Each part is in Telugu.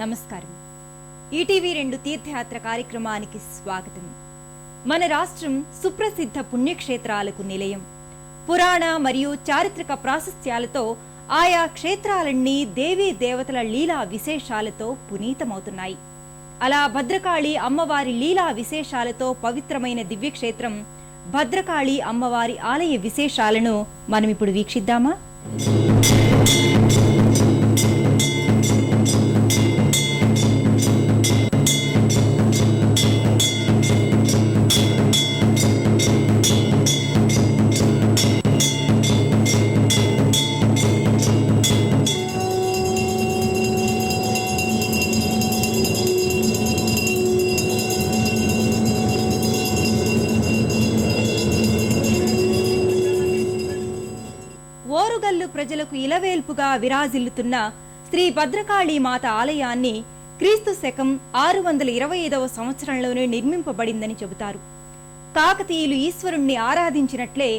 నమస్కారం. ఈటీవీ 2 తీర్థయాత్ర కార్యక్రమానికి స్వాగతం. మన రాష్ట్రం సుప్రసిద్ధ పుణ్యక్షేత్రాలకు నిలయం. పురాణ మరియు చారిత్రక ప్రాశస్త్యాలతో ఆయా క్షేత్రాలన్నీ దేవీ దేవతల లీలా విశేషాలతో పునీతమవుతున్నాయి. అలా భద్రకాళి అమ్మవారి లీలా విశేషాలతో పవిత్రమైన దివ్యక్షేత్రం భద్రకాళి అమ్మవారి ఆలయ విశేషాలను మనమిప్పుడు వీక్షిద్దామా? ఓరుగల్లు ప్రజలకు ఇలవేల్పుగా విరాజిల్లుతున్న శ్రీ భద్రకాళి మాత ఆలయాన్ని క్రీస్తు శకం 625వ సంవత్సరంలోనే నిర్మింపబడిందని చెబుతారు. కాకతీయులు ఈశ్వరుణ్ణి ఆరాధించినట్లే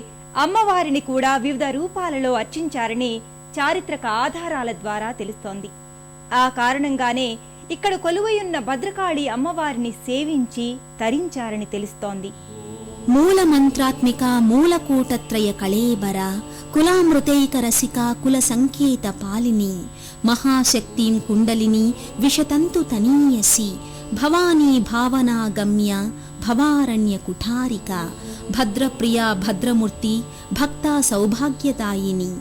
అమ్మవారిని కూడా వివిధ రూపాలలో అర్చించారని చారిత్రక ఆధారాల ద్వారా తెలుస్తోంది. ఆ కారణంగానే ఇక్కడ కొలువైయున్న భద్రకాళి అమ్మవారిని సేవించి తరించారని తెలుస్తోంది. మూల మంత్రాత్మిక మూలకూటత్రయ కళేబర కులామృతైక రసిక కుల సంకేత పాలిని మహాశక్తిం కుండలిని విషతంతు తనీయసి భవానీ భావనా గమ్య భవారణ్య కుఠారిక భద్రప్రియ భద్రమూర్తి భక్త సౌభాగ్యదాయిని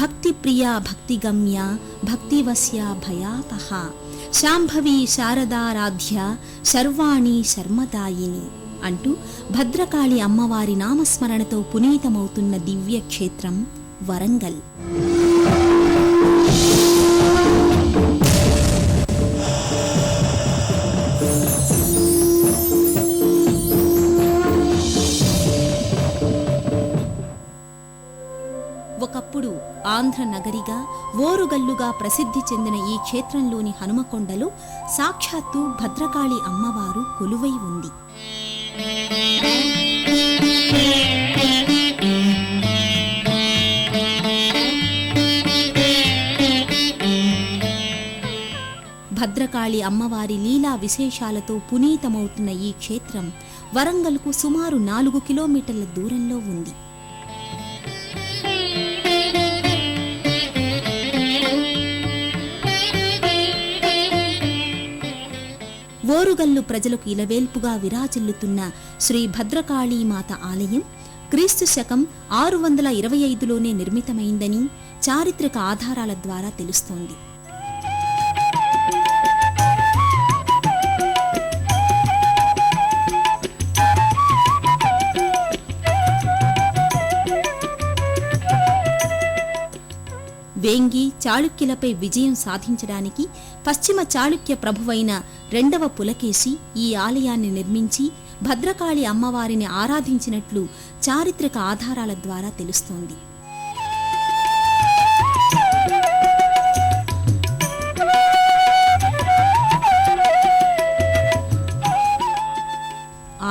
భక్తిప్రియ భక్తిగమ్య భక్తివస్య భయాపహ శాంభవి శారదారాధ్య శర్వాణి శర్మదాయిని అంటూ భద్రకాళి అమ్మవారి నామస్మరణతో పునీతమవుతున్న దివ్యక్షేత్రం వరంగల్. ఒకప్పుడు ఆంధ్ర నగరిగా ఓరుగల్లుగా ప్రసిద్ధి చెందిన ఈ క్షేత్రంలోని హనుమకొండలో సాక్షాత్తు భద్రకాళి అమ్మవారు కొలువై ఉంది. భద్రకాళి అమ్మవారి లీలా విశేషాలతో పునీతమవుతున్న ఈ క్షేత్రం వరంగల్కు సుమారు 4 కిలోమీటర్ల దూరంలో ఉంది. ఓరుగల్లు ప్రజలకు ఇలవేల్పుగా విరాజిల్లుతున్న శ్రీ భద్రకాళీమాత ఆలయం క్రీస్తు శకం 625లోనే నిర్మితమైందని చారిత్రక ఆధారాల ద్వారా తెలుస్తోంది. వేంగి చాళుక్యులపై విజయం సాధించడానికి పశ్చిమ చాళుక్య ప్రభువైన 2వ పులకేశి ఈ ఆలయాన్ని నిర్మించి భద్రకాళి అమ్మవారిని ఆరాధించినట్లు చారిత్రక ఆధారాల ద్వారా తెలుస్తోంది.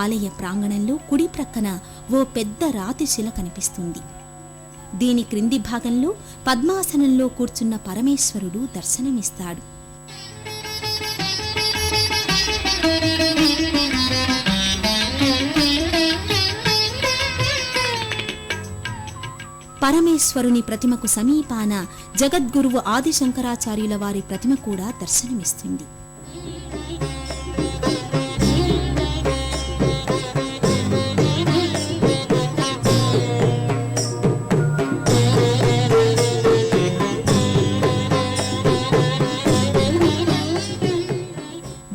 ఆలయ ప్రాంగణంలో కుడి ప్రక్కన ఓ పెద్ద రాతి శిల కనిపిస్తుంది. దీని క్రింది భాగంలో పద్మాసనంలో కూర్చున్న పరమేశ్వరుడు దర్శనమిస్తాడు. పరమేశ్వరుని ప్రతిమకు సమీపాన జగద్గురువు ఆదిశంకరాచార్యుల వారి ప్రతిమ కూడా దర్శనమిస్తుంది.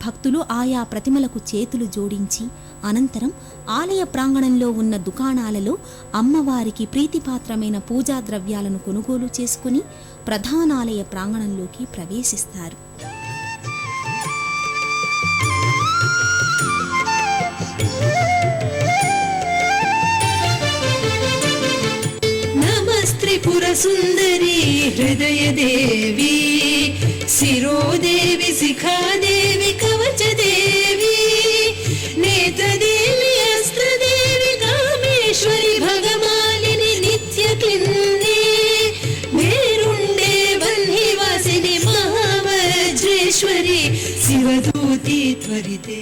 భక్తులు ఆయా ప్రతిమలకు చేతులు జోడించి అనంతరం ఆలయ ప్రాంగణంలో ఉన్న దుకాణాలలో అమ్మవారికి ప్రీతిపాత్రమైన పూజా ద్రవ్యాలను కొనుగోలు చేసుకుని ప్రధానాలయ ప్రాంగణంలోకి ప్రవేశిస్తారు. నమస్త్రిపుర సుందరి హృదయ దేవి శిరోదేవి శిఖాదేవి కవచదేవి నేత్రదేవి అస్త్రదేవి కామేశ్వరి భగమాలిని నిత్య క్లింది వేరుండే వన్హివాసిని మహావజ్రేశ్వరి कामेश्वरी शिवदूती त्वरिते